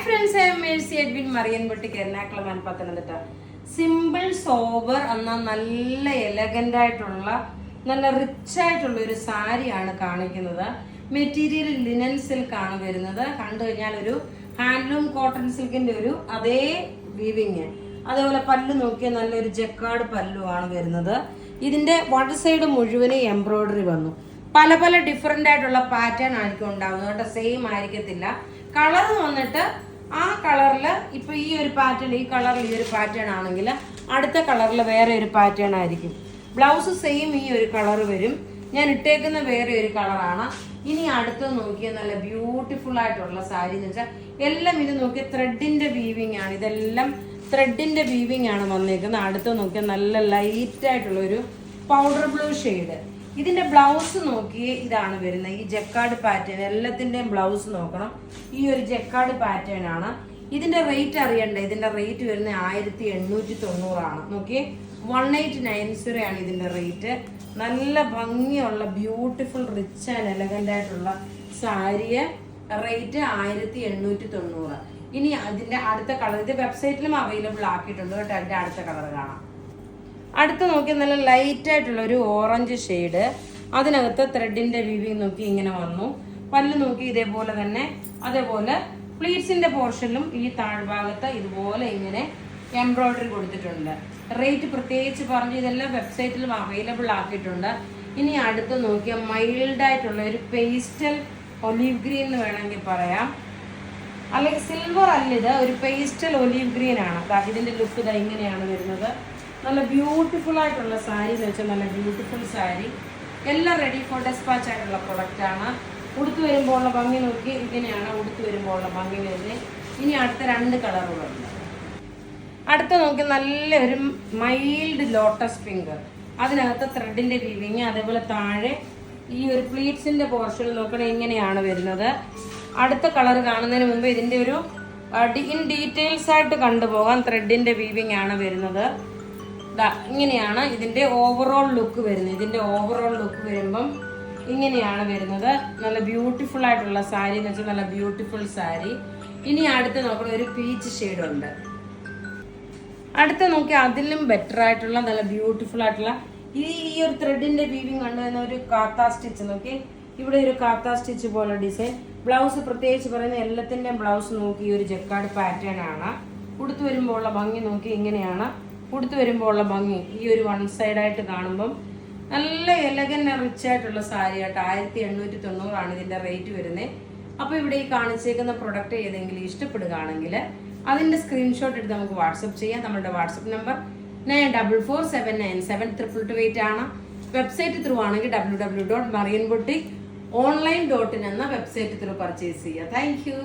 Friends, I M Mercy Edwin marine boutique Ernakulam Pathanamthitta. Simple sober എന്ന നല്ല elegant ആയിട്ടുള്ള നല്ല റിച്ച് ആയിട്ടുള്ള ഒരു സാരിയാണ് കാണിക്കുന്നത്. മെറ്റീരിയൽ ലിനൻ സിൽക്ക് ആണ് വരുന്നത്. കണ്ടു കഴിഞ്ഞാൽ ഒരു ഹാൻഡ്ലൂം കോട്ടൺ സിൽക്കിന്റെ ഒരു അതേ വീവിങ്. അതേപോലെ പല്ലു നോക്കിയാൽ നല്ലൊരു ജക്കാർഡ് പല്ലുവാണ് വരുന്നത്. ഇതിന്റെ വൺ സൈഡ് മുഴുവനും എംബ്രോയിഡറി വന്നു. പല പല ഡിഫറെന്റ് ആയിട്ടുള്ള പാറ്റേൺ ആയിരിക്കും ഉണ്ടാവുന്നത് കേട്ടോ, സെയിം ആയിരിക്കത്തില്ല. കളർ വന്നിട്ട് ആ കളറിൽ ഇപ്പൊ ഈ ഒരു പാറ്റേൺ, ഈ കളറിൽ ഈ ഒരു പാറ്റേൺ ആണെങ്കിൽ അടുത്ത കളറിൽ വേറെ ഒരു പാറ്റേൺ ആയിരിക്കും. ബ്ലൗസ് സെയിം ഈ ഒരു കളർ വരും. ഞാൻ ഇട്ടേക്കുന്ന വേറെ ഒരു കളറാണ്. ഇനി അടുത്ത് നോക്കിയാൽ നല്ല ബ്യൂട്ടിഫുൾ ആയിട്ടുള്ള സാരി എന്ന് വെച്ചാൽ എല്ലാം ഇത് നോക്കിയാൽ ത്രെഡിന്റെ വീവിങ് ആണ്. ഇതെല്ലാം ത്രെഡിന്റെ വീവിങ് ആണ് വന്നേക്കുന്നത്. അടുത്ത് നോക്കിയാൽ നല്ല ലൈറ്റ് ആയിട്ടുള്ള ഒരു പൗഡർ ബ്ലൂ ഷെയ്ഡ്. ഇതിന്റെ ബ്ലൗസ് നോക്കിയേ ഇതാണ് വരുന്നത്. ഈ ജക്കാർഡ് പാറ്റേൺ എല്ലാത്തിന്റെയും ബ്ലൗസ് നോക്കണം. ഈ ഒരു ജക്കാർഡ് പാറ്റേൺ ആണ്. ഇതിന്റെ റേറ്റ് അറിയണ്ടേ? ഇതിന്റെ റേറ്റ് വരുന്നത് 1890 ആണ്. നോക്കിയേ, 1890 ആണ് ഇതിന്റെ റേറ്റ്. നല്ല ഭംഗിയുള്ള ബ്യൂട്ടിഫുൾ റിച്ച് ആൻഡ് എലഗന്റ് ആയിട്ടുള്ള സാരിയെ റേറ്റ് 1890. ഇനി അതിന്റെ അടുത്ത കളർ ഇത് വെബ്സൈറ്റിലും അവൈലബിൾ ആക്കിയിട്ടുണ്ട് കേട്ടോ. അതിന്റെ അടുത്ത കളർ കാണാം. അടുത്ത് നോക്കി നല്ല ലൈറ്റ് ആയിട്ടുള്ള ഒരു ഓറഞ്ച് ഷെയ്ഡ്. അതിനകത്ത് ത്രെഡിന്റെ വീവിങ് നോക്കി ഇങ്ങനെ വന്നു. പല്ല് നോക്കി ഇതേപോലെ തന്നെ. അതേപോലെ പ്ലീറ്റ്സിന്റെ പോർഷനിലും ഈ താഴ്ഭാഗത്ത് ഇതുപോലെ ഇങ്ങനെ എംബ്രോയിഡറി കൊടുത്തിട്ടുണ്ട്. റേറ്റ് പ്രത്യേകിച്ച് പറഞ്ഞു ഇതെല്ലാം വെബ്സൈറ്റിലും അവൈലബിൾ ആക്കിയിട്ടുണ്ട്. ഇനി അടുത്ത് നോക്കിയാൽ മൈൽഡ് ആയിട്ടുള്ള ഒരു പേസ്റ്റൽ ഒലീവ് ഗ്രീൻ എന്ന് വേണമെങ്കിൽ പറയാം, അല്ലെങ്കിൽ സിൽവർ അല്ല, ഇത് ഒരു പേസ്റ്റൽ ഒലീവ് ഗ്രീൻ ആണ്. ഇതിന്റെ ലുക്ക് ഇതാ ഇങ്ങനെയാണ് വരുന്നത്. നല്ല ബ്യൂട്ടിഫുൾ ആയിട്ടുള്ള സാരി എന്ന് വെച്ചാൽ നല്ല ബ്യൂട്ടിഫുൾ സാരി. എല്ലാം റെഡി ഫോർ ഡെസ്പാച്ച് ആയിട്ടുള്ള പ്രൊഡക്റ്റ് ആണ്. ഉടുത്തു വരുമ്പോൾ ഉള്ള ഭംഗി നോക്കി ഇങ്ങനെയാണ് ഉടുത്തു വരുമ്പോൾ ഉള്ള ഭംഗി വരുന്നത്. ഇനി അടുത്ത രണ്ട് കളറുകളുണ്ട്. അടുത്ത നോക്കി നല്ലൊരു മൈൽഡ് ലോട്ടസ് പിങ്ക്. അതിനകത്ത് ത്രെഡിന്റെ വീവിങ്. അതേപോലെ താഴെ ഈ ഒരു പ്ലീറ്റ്സിന്റെ പോർഷൻ നോക്കണേ ഇങ്ങനെയാണ് വരുന്നത്. അടുത്ത കളർ കാണുന്നതിന് മുമ്പ് ഇതിന്റെ ഒരു ഇൻ ഡീറ്റെയിൽസ് ആയിട്ട് കണ്ടുപോകാം. ത്രെഡിന്റെ വീവിങ് ആണ് വരുന്നത്. ഇങ്ങനെയാണ് ഇതിന്റെ ഓവറോൾ ലുക്ക് വരുന്നത്. ഇതിന്റെ ഓവറോൾ ലുക്ക് വരുമ്പം ഇങ്ങനെയാണ് വരുന്നത്. നല്ല ബ്യൂട്ടിഫുൾ ആയിട്ടുള്ള സാരി എന്ന് വെച്ചാൽ നല്ല ബ്യൂട്ടിഫുൾ സാരി. ഇനി അടുത്ത് നോക്കണ ഒരു പീച്ച് ഷെയ്ഡ് ഉണ്ട്. അടുത്ത് നോക്കി അതിലും ബെറ്റർ ആയിട്ടുള്ള നല്ല ബ്യൂട്ടിഫുൾ ആയിട്ടുള്ള ഈ ഒരു ത്രെഡിന്റെ വീവിങ് കണ്ടുവരുന്ന ഒരു കാത്ത സ്റ്റിച്ച് നോക്കി. ഇവിടെ ഒരു കാത്ത സ്റ്റിച്ച് പോലെ ഡിസൈൻ. ബ്ലൗസ് പ്രത്യേകിച്ച് പറയുന്ന എല്ലാത്തിൻ്റെയും ബ്ലൗസ് നോക്കി ഈ ഒരു ജക്കാർഡ് പാറ്റേൺ ആണ്. ഉടുത്തു വരുമ്പോൾ ഉള്ള ഭംഗി നോക്കി ഇങ്ങനെയാണ്. ഉടുത്തു വരുമ്പോൾ ഉള്ള ഭംഗി ഈ ഒരു വൺ സൈഡായിട്ട് കാണുമ്പം നല്ല എലഗന്റ് റിച്ച് ആയിട്ടുള്ള സാരി ആയിട്ട് 1890 ആണ് ഇതിന്റെ റേറ്റ് വരുന്നത്. അപ്പോൾ ഇവിടെ ഈ കാണിച്ചേക്കുന്ന പ്രൊഡക്റ്റ് ഏതെങ്കിലും ഇഷ്ടപ്പെടുകയാണെങ്കിൽ അതിന്റെ സ്ക്രീൻഷോട്ട് എടുത്ത് നമുക്ക് വാട്സപ്പ് ചെയ്യാം. നമ്മുടെ വാട്സപ്പ് നമ്പർ 9447972228 ആണ്. വെബ്സൈറ്റ് ത്രൂ ആണെങ്കിൽ www.marianboutique.online.in എന്ന വെബ്സൈറ്റ് ത്രൂ പർച്ചേസ് ചെയ്യുക. Thank you.